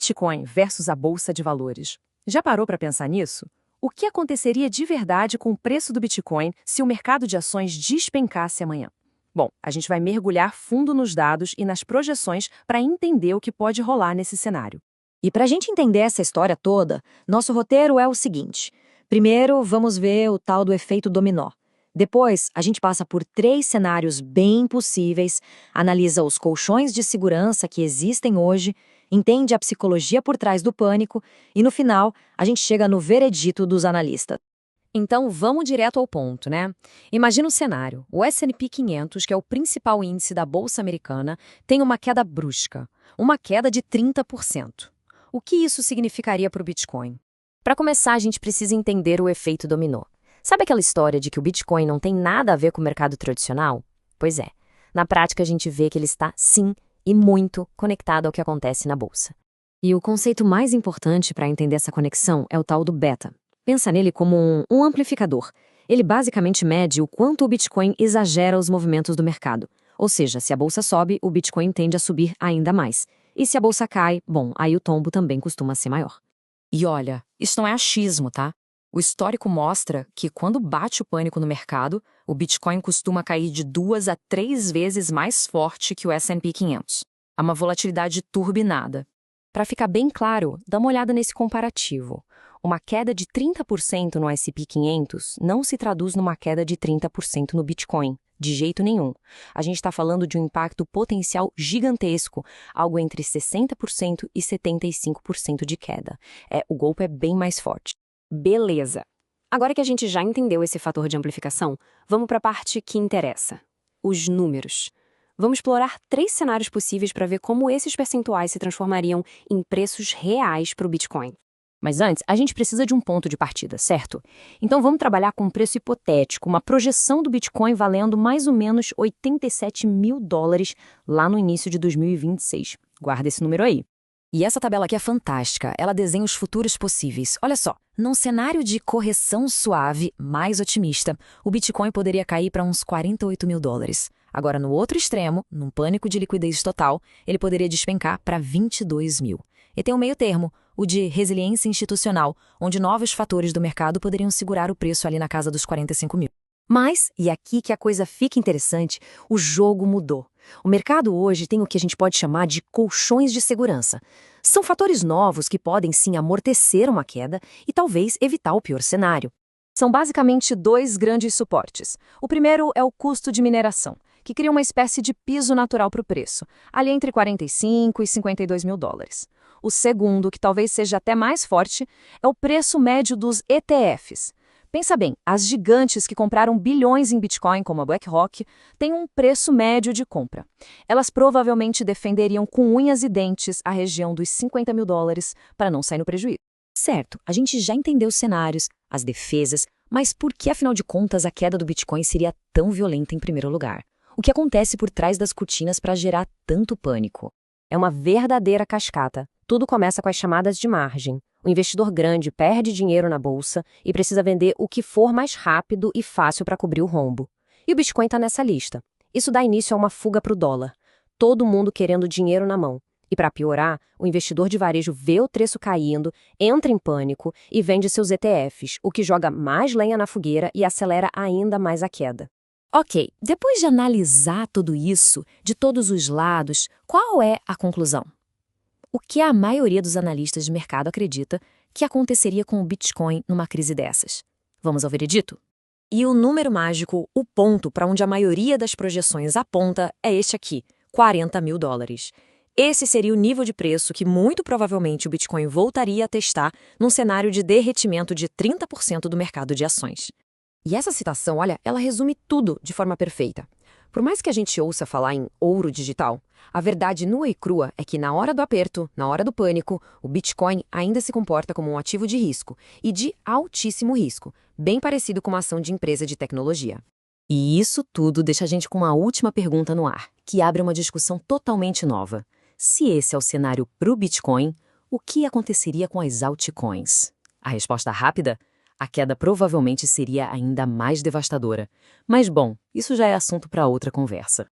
Bitcoin versus a Bolsa de Valores. Já parou para pensar nisso? O que aconteceria de verdade com o preço do Bitcoin se o mercado de ações despencasse amanhã? Bom, a gente vai mergulhar fundo nos dados e nas projeções para entender o que pode rolar nesse cenário. E para a gente entender essa história toda, nosso roteiro é o seguinte. Primeiro, vamos ver o tal do efeito dominó. Depois, a gente passa por 3 cenários bem possíveis, analisa os colchões de segurança que existem hoje, entende a psicologia por trás do pânico e, no final, a gente chega no veredito dos analistas. Então, vamos direto ao ponto, né? Imagina o cenário. O S&P 500, que é o principal índice da Bolsa Americana, tem uma queda brusca, uma queda de 30%. O que isso significaria para o Bitcoin? Para começar, a gente precisa entender o efeito dominó. Sabe aquela história de que o Bitcoin não tem nada a ver com o mercado tradicional? Pois é. Na prática, a gente vê que ele está, sim, e muito conectado ao que acontece na Bolsa. E o conceito mais importante para entender essa conexão é o tal do beta. Pensa nele como um amplificador. Ele basicamente mede o quanto o Bitcoin exagera os movimentos do mercado. Ou seja, se a bolsa sobe, o Bitcoin tende a subir ainda mais. E se a bolsa cai, bom, aí o tombo também costuma ser maior. E olha, isso não é achismo, tá? O histórico mostra que quando bate o pânico no mercado, o Bitcoin costuma cair de 2 a 3 vezes mais forte que o S&P 500. Há uma volatilidade turbinada. Para ficar bem claro, dá uma olhada nesse comparativo. Uma queda de 30% no S&P 500 não se traduz numa queda de 30% no Bitcoin, de jeito nenhum. A gente está falando de um impacto potencial gigantesco, algo entre 60% e 75% de queda. O golpe é bem mais forte. Beleza. Agora que a gente já entendeu esse fator de amplificação, vamos para a parte que interessa. Os números. Vamos explorar 3 cenários possíveis para ver como esses percentuais se transformariam em preços reais para o Bitcoin. Mas antes, a gente precisa de um ponto de partida, certo? Então vamos trabalhar com um preço hipotético, uma projeção do Bitcoin valendo mais ou menos $87 mil lá no início de 2026. Guarda esse número aí. E essa tabela aqui é fantástica, ela desenha os futuros possíveis. Olha só, num cenário de correção suave, mais otimista, o Bitcoin poderia cair para uns $48 mil. Agora, no outro extremo, num pânico de liquidez total, ele poderia despencar para 22 mil. E tem um meio termo, o de resiliência institucional, onde novos fatores do mercado poderiam segurar o preço ali na casa dos 45 mil. Mas, e aqui que a coisa fica interessante, o jogo mudou. O mercado hoje tem o que a gente pode chamar de colchões de segurança. São fatores novos que podem sim amortecer uma queda e talvez evitar o pior cenário. São basicamente 2 grandes suportes. O primeiro é o custo de mineração, que cria uma espécie de piso natural para o preço, ali entre 45 e 52 mil dólares. O segundo, que talvez seja até mais forte, é o preço médio dos ETFs. Pensa bem, as gigantes que compraram bilhões em Bitcoin, como a BlackRock, têm um preço médio de compra. Elas provavelmente defenderiam com unhas e dentes a região dos 50 mil dólares para não sair no prejuízo. Certo, a gente já entendeu os cenários, as defesas, mas por que, afinal de contas, a queda do Bitcoin seria tão violenta em primeiro lugar? O que acontece por trás das cortinas para gerar tanto pânico? É uma verdadeira cascata. Tudo começa com as chamadas de margem. O investidor grande perde dinheiro na bolsa e precisa vender o que for mais rápido e fácil para cobrir o rombo. E o Bitcoin está nessa lista. Isso dá início a uma fuga para o dólar. Todo mundo querendo dinheiro na mão. E para piorar, o investidor de varejo vê o preço caindo, entra em pânico e vende seus ETFs, o que joga mais lenha na fogueira e acelera ainda mais a queda. Ok, depois de analisar tudo isso, de todos os lados, qual é a conclusão? O que a maioria dos analistas de mercado acredita que aconteceria com o Bitcoin numa crise dessas? Vamos ao veredito? E o número mágico, o ponto para onde a maioria das projeções aponta, é este aqui, $40 mil. Esse seria o nível de preço que muito provavelmente o Bitcoin voltaria a testar num cenário de derretimento de 30% do mercado de ações. E essa citação, olha, ela resume tudo de forma perfeita. Por mais que a gente ouça falar em ouro digital, a verdade nua e crua é que na hora do aperto, na hora do pânico, o Bitcoin ainda se comporta como um ativo de risco e de altíssimo risco, bem parecido com uma ação de empresa de tecnologia. E isso tudo deixa a gente com uma última pergunta no ar, que abre uma discussão totalmente nova. Se esse é o cenário para o Bitcoin, o que aconteceria com as altcoins? A resposta rápida? A queda provavelmente seria ainda mais devastadora. Mas bom, isso já é assunto para outra conversa.